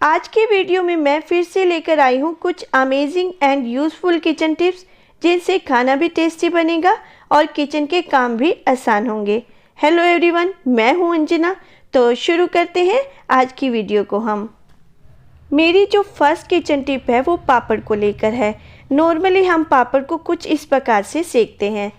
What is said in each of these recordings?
आज के वीडियो में मैं फिर से लेकर आई हूँ कुछ amazing and useful kitchen tips जिनसे खाना भी टेस्टी बनेगा और किचन के काम भी आसान होंगे। हेलो एवरीवन, मैं हूँ अंजना। तो शुरू करते हैं आज की वीडियो को। मेरी जो फर्स्ट किचन टिप है वो पापड़ को लेकर है। नॉर्मली हम पापड़ को कुछ इस प्रकार से सेकते हैं।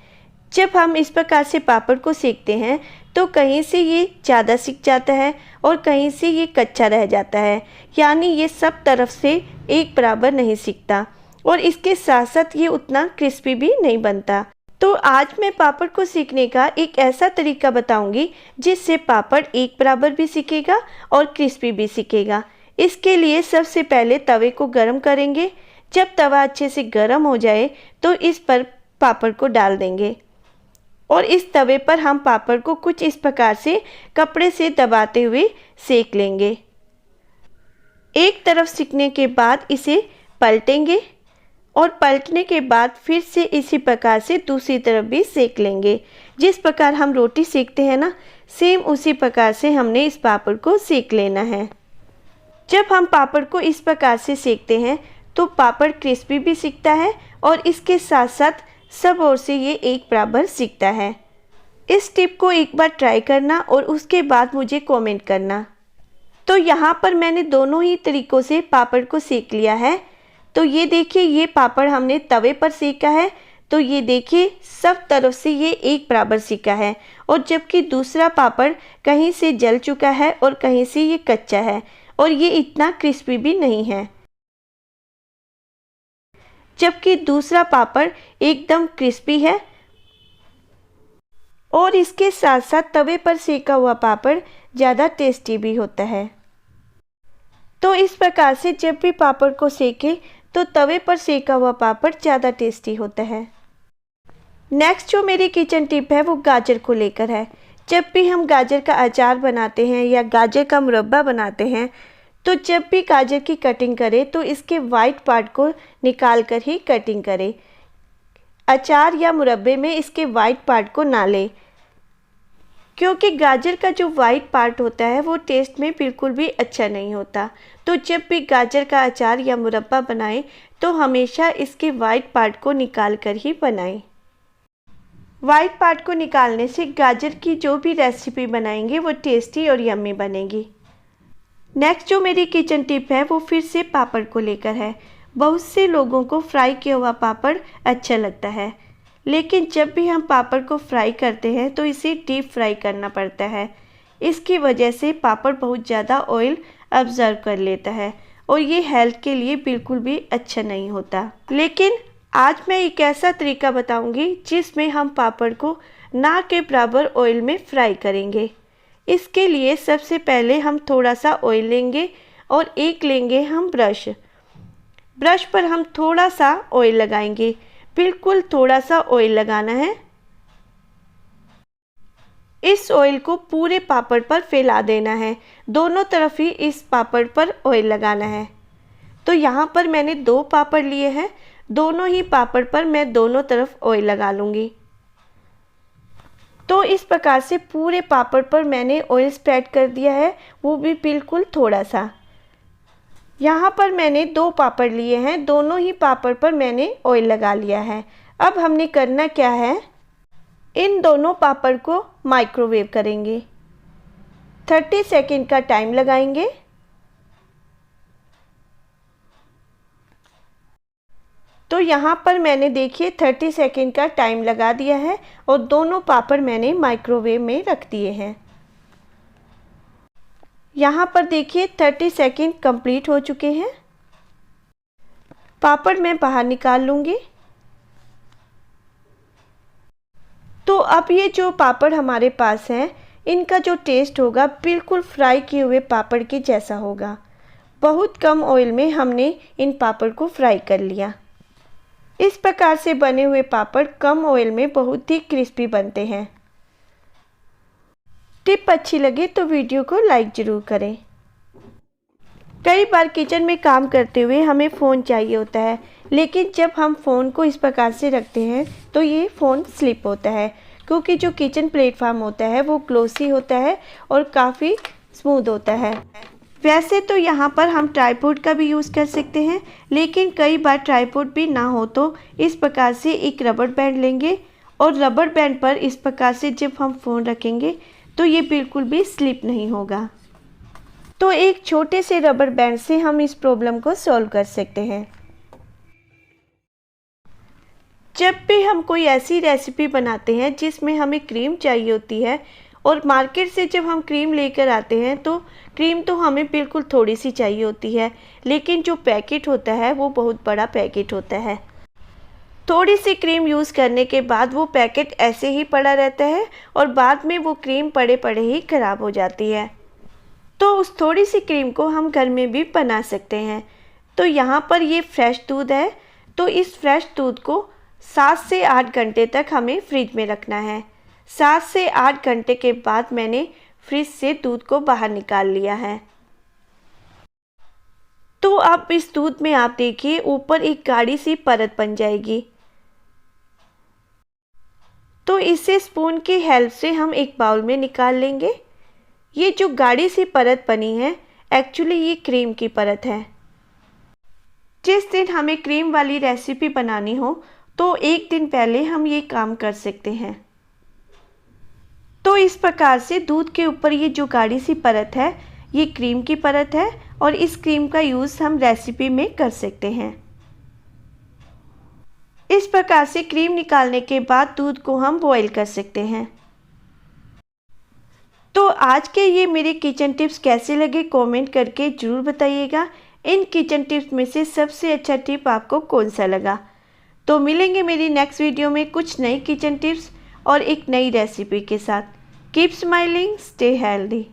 जब हम इस प्रकार से पापड़ को सेकते हैं तो कहीं से ये ज़्यादा सिक जाता है और कहीं से ये कच्चा रह जाता है, यानी ये सब तरफ से एक बराबर नहीं सिकता और इसके साथ साथ ये उतना क्रिस्पी भी नहीं बनता। तो आज मैं पापड़ को सेकने का एक ऐसा तरीका बताऊंगी जिससे पापड़ एक बराबर भी सिकेगा और क्रिस्पी भी सिकेगा। इसके लिए सबसे पहले तवे को गर्म करेंगे। जब तवा अच्छे से गर्म हो जाए तो इस पर पापड़ को डाल देंगे और इस तवे पर हम पापड़ को कुछ इस प्रकार से कपड़े से दबाते हुए सेक लेंगे। एक तरफ सिकने के बाद इसे पलटेंगे और पलटने के बाद फिर से इसी प्रकार से दूसरी तरफ भी सेक लेंगे। जिस प्रकार हम रोटी सेकते हैं ना, सेम उसी प्रकार से हमने इस पापड़ को सेक लेना है। जब हम पापड़ को इस प्रकार से सेकते हैं तो पापड़ क्रिस्पी भी सिकता है और इसके साथ साथ सब ओर से ये एक बराबर सिकता है। इस टिप को एक बार ट्राई करना और उसके बाद मुझे कमेंट करना। तो यहाँ पर मैंने दोनों ही तरीक़ों से पापड़ को सेक लिया है। तो ये देखिए, ये पापड़ हमने तवे पर सेका है तो ये देखिए सब तरफ से ये एक बराबर सिका है, और जबकि दूसरा पापड़ कहीं से जल चुका है और कहीं से ये कच्चा है और ये इतना क्रिस्पी भी नहीं है, जबकि दूसरा पापड़ एकदम क्रिस्पी है। और इसके साथ साथ तवे पर सेका हुआ पापड़ ज़्यादा टेस्टी भी होता है। तो इस प्रकार से जब भी पापड़ को सेके तो तवे पर सेका हुआ पापड़ ज़्यादा टेस्टी होता है। नेक्स्ट जो मेरी किचन टिप है वो गाजर को लेकर है। जब भी हम गाजर का अचार बनाते हैं या गाजर का मुरब्बा बनाते हैं तो जब भी गाजर की कटिंग करें तो इसके वाइट पार्ट को निकाल कर ही कटिंग करें। अचार या मुरब्बे में इसके वाइट पार्ट को ना लें, क्योंकि गाजर का जो वाइट पार्ट होता है वो टेस्ट में बिल्कुल भी अच्छा नहीं होता। तो जब भी गाजर का अचार या मुरब्बा बनाएं तो हमेशा इसके वाइट पार्ट को निकाल कर ही बनाएं। वाइट पार्ट को निकालने से गाजर की जो भी रेसिपी बनाएंगे वो टेस्टी और यम्मी बनेगी। नेक्स्ट जो मेरी किचन टिप है वो फिर से पापड़ को लेकर है। बहुत से लोगों को फ्राई किया हुआ पापड़ अच्छा लगता है, लेकिन जब भी हम पापड़ को फ्राई करते हैं तो इसे डीप फ्राई करना पड़ता है। इसकी वजह से पापड़ बहुत ज़्यादा ऑयल अब्जर्व कर लेता है और ये हेल्थ के लिए बिल्कुल भी अच्छा नहीं होता। लेकिन आज मैं एक ऐसा तरीका बताऊंगी जिसमें हम पापड़ को ना के बराबर ऑयल में फ्राई करेंगे। इसके लिए सबसे पहले हम थोड़ा सा ऑयल लेंगे और एक लेंगे हम ब्रश। ब्रश पर हम थोड़ा सा ऑयल लगाएंगे, बिल्कुल थोड़ा सा ऑयल लगाना है। इस ऑयल को पूरे पापड़ पर फैला देना है, दोनों तरफ ही इस पापड़ पर ऑयल लगाना है। तो यहाँ पर मैंने 2 पापड़ लिए हैं, दोनों ही पापड़ पर मैं दोनों तरफ ऑयल लगा लूँगी। तो इस प्रकार से पूरे पापड़ पर मैंने ऑयल स्प्रेड कर दिया है, वो भी बिल्कुल थोड़ा सा। यहाँ पर मैंने 2 पापड़ लिए हैं, दोनों ही पापड़ पर मैंने ऑयल लगा लिया है। अब हमने करना क्या है, इन दोनों पापड़ को माइक्रोवेव करेंगे। 30 सेकंड का टाइम लगाएंगे। तो यहाँ पर मैंने देखिए 30 सेकंड का टाइम लगा दिया है और दोनों पापड़ मैंने माइक्रोवेव में रख दिए हैं। यहाँ पर देखिए 30 सेकंड कंप्लीट हो चुके हैं। पापड़ मैं बाहर निकाल लूँगी। तो अब ये जो पापड़ हमारे पास हैं, इनका जो टेस्ट होगा बिल्कुल फ्राई किए हुए पापड़ के जैसा होगा। बहुत कम ऑयल में हमने इन पापड़ को फ्राई कर लिया। इस प्रकार से बने हुए पापड़ कम ऑयल में बहुत ही क्रिस्पी बनते हैं। टिप अच्छी लगे तो वीडियो को लाइक ज़रूर करें। कई बार किचन में काम करते हुए हमें फ़ोन चाहिए होता है, लेकिन जब हम फ़ोन को इस प्रकार से रखते हैं तो ये फ़ोन स्लिप होता है, क्योंकि जो किचन प्लेटफॉर्म होता है वो ग्लोसी होता है और काफ़ी स्मूथ होता है। वैसे तो यहाँ पर हम ट्राइपॉड का भी यूज़ कर सकते हैं, लेकिन कई बार ट्राइपॉड भी ना हो तो इस प्रकार से एक रबर बैंड लेंगे और रबर बैंड पर इस प्रकार से जब हम फ़ोन रखेंगे तो ये बिल्कुल भी स्लिप नहीं होगा। तो एक छोटे से रबर बैंड से हम इस प्रॉब्लम को सॉल्व कर सकते हैं। जब भी हम कोई ऐसी रेसिपी बनाते हैं जिसमें हमें क्रीम चाहिए होती है और मार्केट से जब हम क्रीम लेकर आते हैं तो क्रीम तो हमें बिल्कुल थोड़ी सी चाहिए होती है, लेकिन जो पैकेट होता है वो बहुत बड़ा पैकेट होता है। थोड़ी सी क्रीम यूज़ करने के बाद वो पैकेट ऐसे ही पड़ा रहता है और बाद में वो क्रीम पड़े पड़े ही ख़राब हो जाती है। तो उस थोड़ी सी क्रीम को हम घर में भी बना सकते हैं। तो यहाँ पर ये फ्रेश दूध है, तो इस फ्रेश दूध को 7 से 8 घंटे तक हमें फ्रिज में रखना है। 7 से 8 घंटे के बाद मैंने फ्रिज से दूध को बाहर निकाल लिया है। तो अब इस दूध में आप देखिए ऊपर एक गाढ़ी सी परत बन जाएगी। तो इसे स्पून की हेल्प से हम एक बाउल में निकाल लेंगे। ये जो गाढ़ी सी परत बनी है एक्चुअली ये क्रीम की परत है। जिस दिन हमें क्रीम वाली रेसिपी बनानी हो तो एक दिन पहले हम ये काम कर सकते हैं। तो इस प्रकार से दूध के ऊपर ये जो गाढ़ी सी परत है ये क्रीम की परत है और इस क्रीम का यूज़ हम रेसिपी में कर सकते हैं। इस प्रकार से क्रीम निकालने के बाद दूध को हम बॉईल कर सकते हैं। तो आज के ये मेरे किचन टिप्स कैसे लगे कमेंट करके ज़रूर बताइएगा। इन किचन टिप्स में से सबसे अच्छा टिप आपको कौन सा लगा। तो मिलेंगे मेरी नेक्स्ट वीडियो में कुछ नई किचन टिप्स और एक नई रेसिपी के साथ। Keep smiling, stay healthy.